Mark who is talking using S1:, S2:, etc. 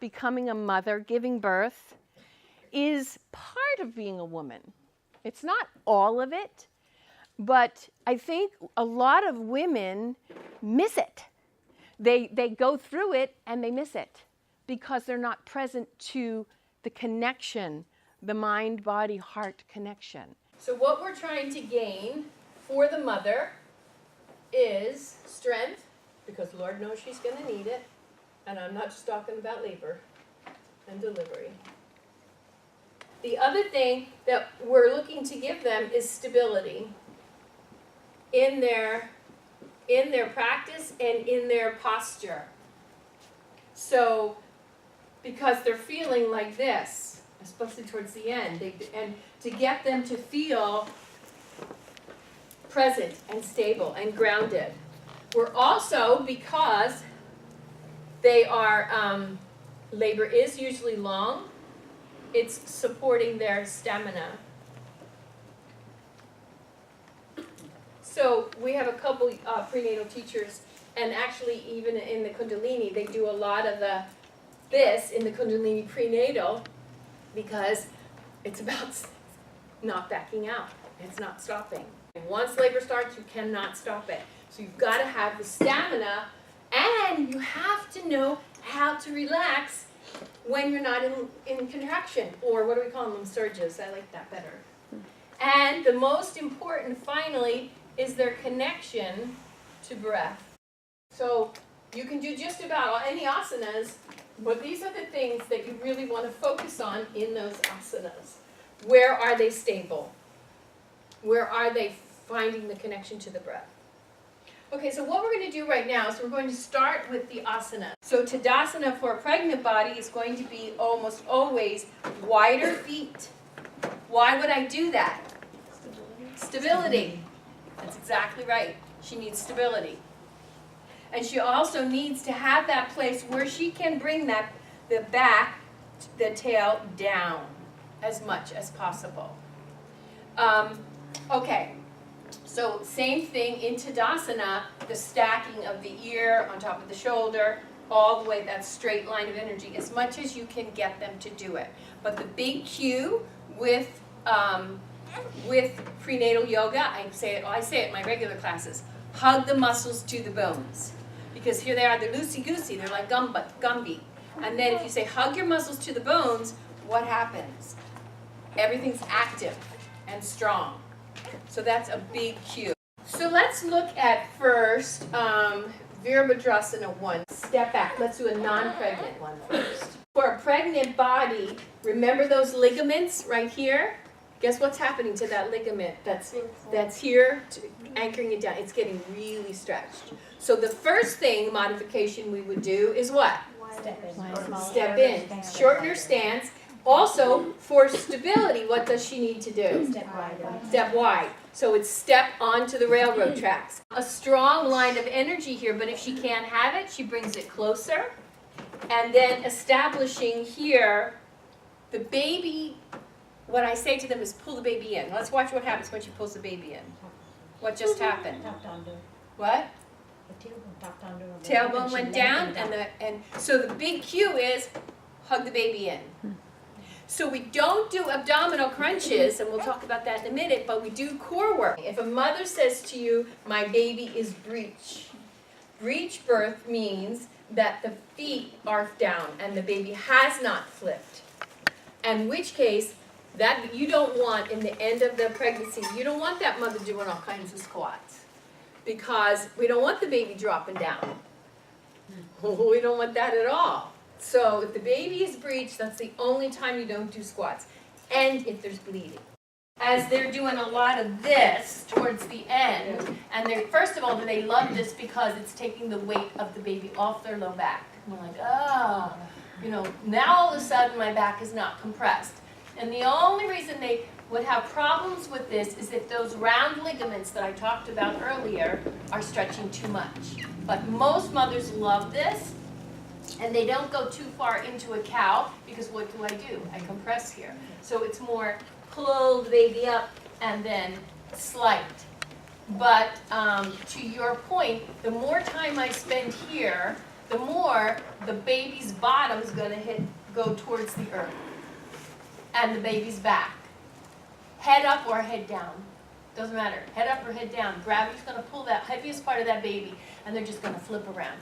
S1: becoming a mother, giving birth, is part of being a woman. It's not all of it, but I think a lot of women miss it. They go through it and they miss it because they're not present to the connection, the mind, body, heart connection. So what we're trying to gain for the mother is strength, because Lord knows she's going to need it. And I'm not just talking about labor and delivery. The other thing that we're looking to give them is stability in their practice and in their posture. So, because they're feeling like this, especially towards the end, and to get them to feel present and stable and grounded. We're also, because they are, labor is usually long, it's supporting their stamina. So we have a couple prenatal teachers, and actually even in the Kundalini, they do a lot of this in the Kundalini prenatal, because it's about not backing out. It's not stopping. And once labor starts, you cannot stop it. So you've got to have the stamina, and you have to know how to relax when you're not in contraction, or what do we call them, surges. I like that better. And the most important, finally, is their connection to breath. So you can do just about any asanas, but these are the things that you really want to focus on in those asanas. Where are they stable? Where are they finding the connection to the breath? Okay, so what we're going to do right now is we're going to start with the asana. So Tadasana for a pregnant body is going to be almost always wider feet. Why would I do that? Stability. That's exactly right. She needs stability. And she also needs to have that place where she can bring the back, the tail down as much as possible. Okay. So same thing in Tadasana, the stacking of the ear on top of the shoulder, all the way that straight line of energy, as much as you can get them to do it. But the big cue with prenatal yoga, I say it in my regular classes, hug the muscles to the bones. Because here they are, they're loosey-goosey, they're like Gumby. And then if you say hug your muscles to the bones, what happens? Everything's active and strong. So that's a big cue. So let's look at first Virabhadrasana 1. Step back. Let's do a non-pregnant one first. For a pregnant body, remember those ligaments right here? Guess what's happening to that ligament that's here, anchoring it down? It's getting really stretched. So the first modification we would do is what? Step in. Shorten her stance. Also, for stability, what does she need to do?
S2: Step wide.
S1: Step wide. So it's step onto the railroad tracks. A strong line of energy here, but if she can't have it, she brings it closer. And then establishing here, the baby, what I say to them is pull the baby in. Let's watch what happens when she pulls the baby in. What just happened? What? Tailbone went down, and so the big cue is hug the baby in. So we don't do abdominal crunches, and we'll talk about that in a minute, but we do core work. If a mother says to you, my baby is breech birth means that the feet are down and the baby has not flipped. In which case, that you don't want in the end of the pregnancy, you don't want that mother doing all kinds of squats, because we don't want the baby dropping down. We don't want that at all. So if the baby is breech, that's the only time you don't do squats. And if there's bleeding. As they're doing a lot of this towards the end, and they first of all, they love this because it's taking the weight of the baby off their low back. And they're like, oh, now all of a sudden my back is not compressed. And the only reason they would have problems with this is if those round ligaments that I talked about earlier are stretching too much. But most mothers love this. And they don't go too far into a cow, because what do? I compress here. So it's more pull the baby up and then slight. But to your point, the more time I spend here, the more the baby's bottom is going to go towards the earth. And the baby's back. Head up or head down. Doesn't matter. Head up or head down. Gravity's going to pull that heaviest part of that baby, and they're just going to flip around.